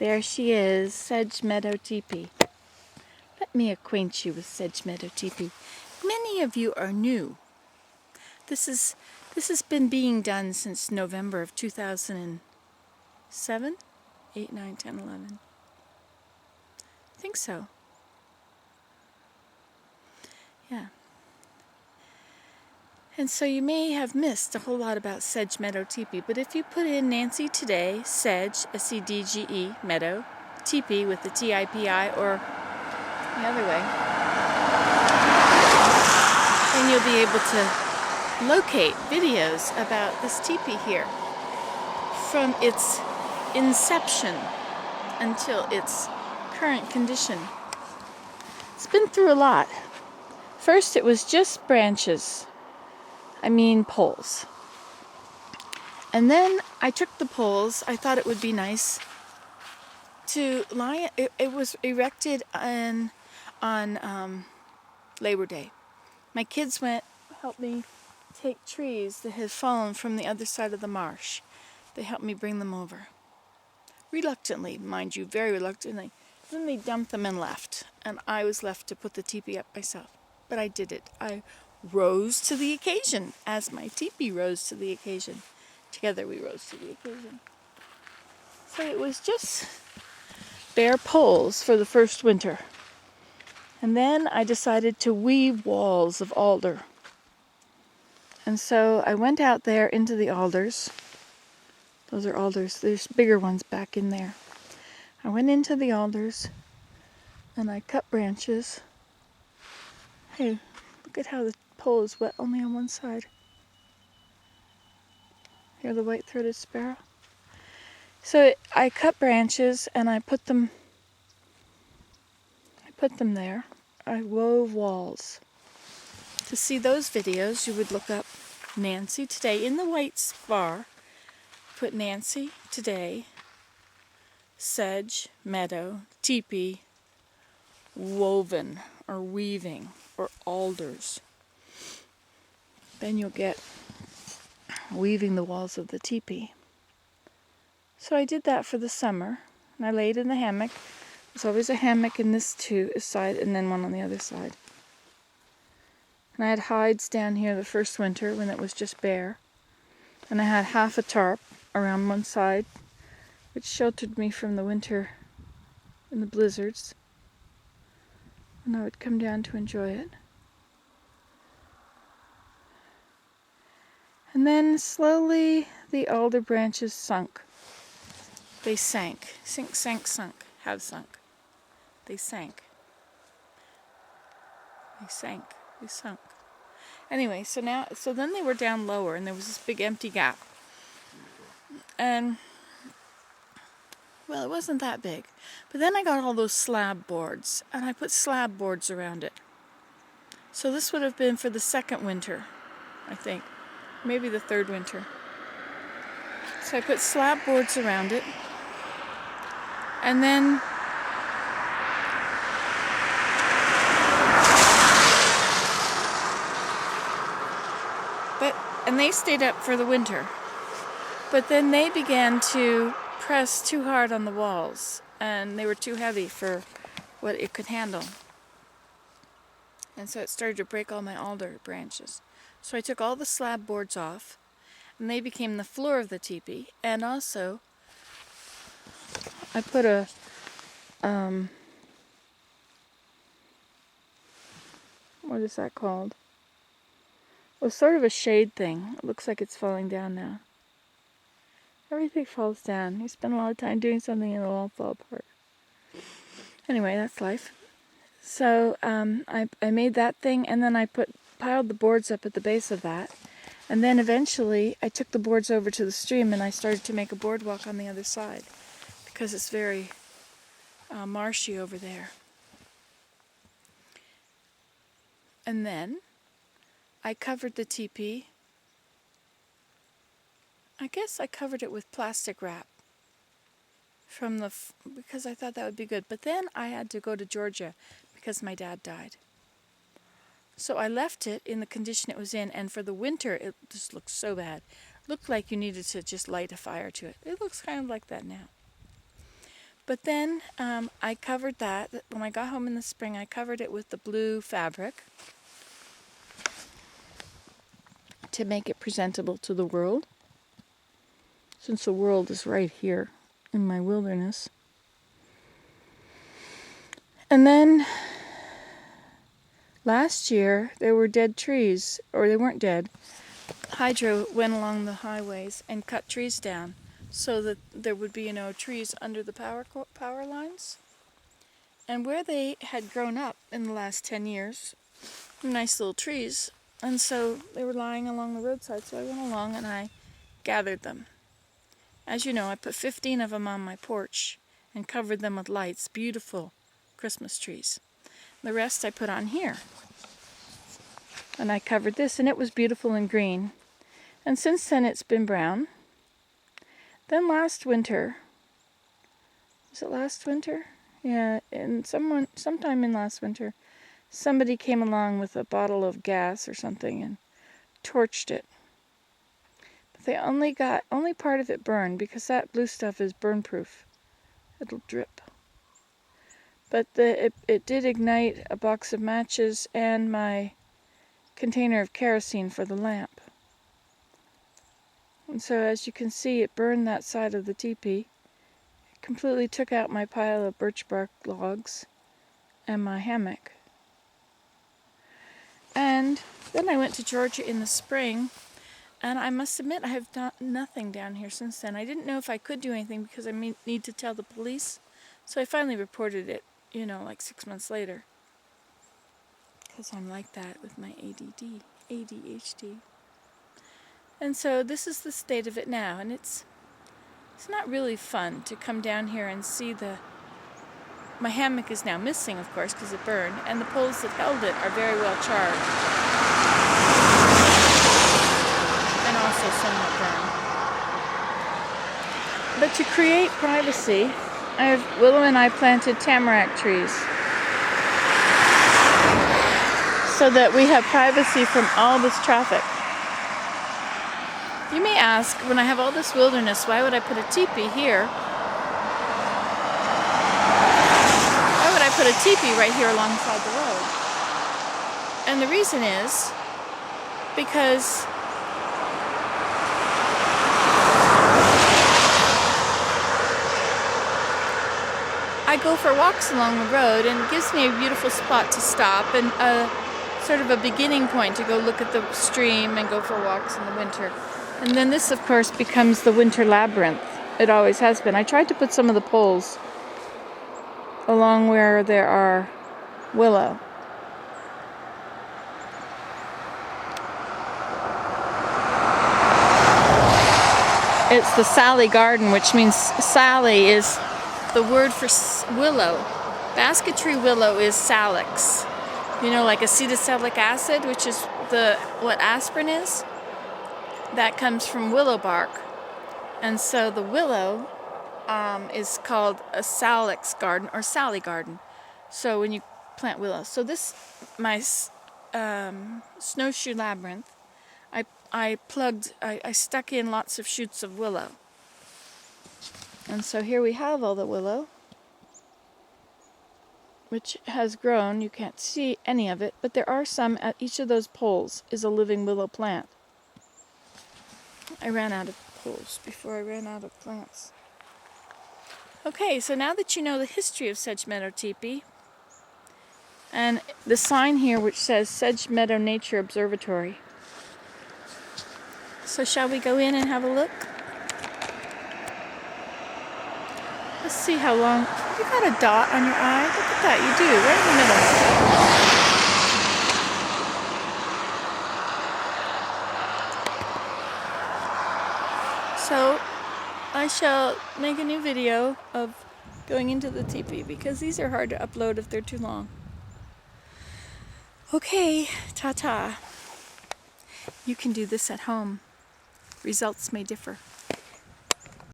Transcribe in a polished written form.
There she is, Sedge Meadow Tipi. Let me acquaint you with Sedge Meadow Tipi. Many of you are new. This has been being done since November of 2007? 8, 9, 10, 11. I think so. Yeah. And so you may have missed a whole lot about Sedge Meadow Tipi, but if you put in Nancy Today, Sedge, S-E-D-G-E, Meadow, Tipi with the T-I-P-I, or the other way, then you'll be able to locate videos about this teepee here from its inception until its current condition. It's been through a lot. First it was just branches. Poles. And then I took the poles. I thought it would be nice to lie. It was erected on Labor Day. My kids helped me take trees that had fallen from the other side of the marsh. They helped me bring them over. Reluctantly, mind you, very reluctantly. Then they dumped them and left. And I was left to put the teepee up myself. But I did it. I rose to the occasion, as my teepee rose to the occasion. Together we rose to the occasion. So it was just bare poles for the first winter. And then I decided to weave walls of alder. And so I went out there into the alders. Those are alders. There's bigger ones back in there. I went into the alders and I cut branches. Hey, look at how the pole is wet only on one side. Hear the white-throated sparrow? So I cut branches and I put them there. I wove walls. To see those videos, you would look up Nancy Today in the white bar. Put Nancy Today, Sedge, Meadow, Tipi, woven or weaving or alders. Then you'll get weaving the walls of the teepee. So I did that for the summer, and I laid in the hammock. There's always a hammock in this side and then one on the other side. And I had hides down here the first winter when it was just bare. And I had half a tarp around one side, which sheltered me from the winter and the blizzards. And I would come down to enjoy it. And then slowly the alder branches sunk. They sank. Sink, sank, sunk. Have sunk. They sank. They sank. They sunk. Anyway, so then they were down lower and there was this big empty gap. And, well, it wasn't that big. But then I got all those slab boards and I put slab boards around it. So this would have been for the second winter, I think. Maybe the third winter. So I put slab boards around it. And then they stayed up for the winter. But then they began to press too hard on the walls, and they were too heavy for what it could handle. And so it started to break all my alder branches. So I took all the slab boards off, and they became the floor of the teepee. And also, I put a what is that called? It was sort of a shade thing. It looks like it's falling down now. Everything falls down. You spend a lot of time doing something and it'll all fall apart. Anyway, that's life. So I made that thing, and then I piled the boards up at the base of that. And then eventually I took the boards over to the stream and I started to make a boardwalk on the other side because it's very marshy over there. And then I covered the teepee. I guess I covered it with plastic wrap because I thought that would be good. But then I had to go to Georgia because my dad died. So I left it in the condition it was in, and for the winter it just looked so bad. It looked like you needed to just light a fire to it. It looks kind of like that now. But then I covered that. When I got home in the spring, I covered it with the blue fabric to make it presentable to the world, since the world is right here in my wilderness. And then last year there were dead trees, or they weren't dead. Hydro went along the highways and cut trees down so that there would be, trees under the power lines. And where they had grown up in the last 10 years, nice little trees, and so they were lying along the roadside, so I went along and I gathered them. As you know, I put 15 of them on my porch and covered them with lights, beautiful Christmas trees. The rest I put on here. And I covered this, and it was beautiful and green. And since then it's been brown. Then last winter, was it last winter? Yeah, and sometime in last winter, somebody came along with a bottle of gas or something and torched it. But they only part of it burned, because that blue stuff is burn proof. It'll drip. But it did ignite a box of matches and my container of kerosene for the lamp. And so as you can see, it burned that side of the teepee. It completely took out my pile of birch bark logs and my hammock. And then I went to Georgia in the spring, and I must admit I have done nothing down here since then. I didn't know if I could do anything because I need to tell the police. So I finally reported it, like 6 months later. Because I'm like that with my ADHD. And so this is the state of it now, and it's not really fun to come down here and see my hammock is now missing, of course, because it burned, and the poles that held it are very well charred. And also somewhat burned. But to create privacy, Willow and I planted tamarack trees so that we have privacy from all this traffic. You may ask, when I have all this wilderness, why would I put a teepee here? Why would I put a teepee right here alongside the road? And the reason is because I go for walks along the road, and it gives me a beautiful spot to stop and sort of a beginning point to go look at the stream and go for walks in the winter. And then this, of course, becomes the winter labyrinth. It always has been. I tried to put some of the poles along where there are willow. It's the Sally garden, which means Sally is the word for willow. Basketry willow is salix. Like acetylsalicylic acid, which is what aspirin is. That comes from willow bark. And so the willow is called a salix garden or Sally garden. So when you plant willow. So my snowshoe labyrinth, I stuck in lots of shoots of willow. And so here we have all the willow, which has grown. You can't see any of it, but there are some at each of those poles is a living willow plant. I ran out of poles before I ran out of plants. Okay, so now that you know the history of Sedge Meadow Teepee, and the sign here which says Sedge Meadow Nature Observatory. So shall we go in and have a look? Let's see how long. You got a dot on your eye? Look at that, you do, right in the middle. So I shall make a new video of going into the teepee because these are hard to upload if they're too long. Okay, ta-ta. You can do this at home. Results may differ.